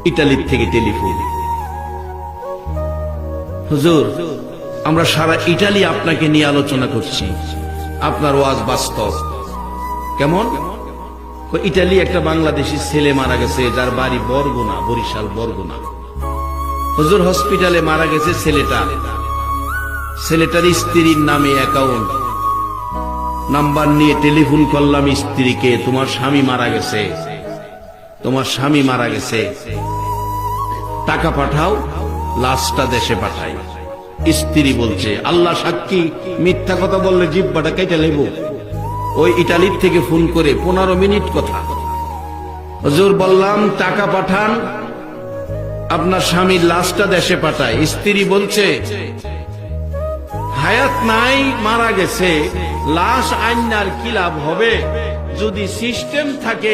ইটালির থেকে টেলিফোন, হুজুর আমরা সারা ইটালি আপনাকে নিয়ে আলোচনা করছি, আপনার ওয়াজ বাস্তব। কেমন? ইটালি একটা বাংলাদেশি ছেলে মারা গেছে, যার বাড়ি বরগুনা, বরিশাল বরগুনা। হুজুর হসপিটালে মারা গেছে ছেলেটার স্ত্রীর নামে অ্যাকাউন্ট নাম্বার নিয়ে টেলিফোন করলাম স্ত্রীকে, তোমার স্বামী মারা গেছে, টাকা পাঠাও, লাশটা দেশে পাঠাই। স্ত্রী বলছে, আল্লাহ সাক্ষী, মিথ্যা কথা বললে জিহ্বাটা কেটে নেব। ওই ইটালির থেকে ফোন করে 15 মিনিট কথা। হুজুর বললাম টাকা পাঠান, আপনার স্বামীর লাশটা দেশে পাঠায়। স্ত্রী বলছে, হায়াত নাই, মারা গেছে, লাশ আইনার কি লাভ হবে? যদি সিস্টেম থাকে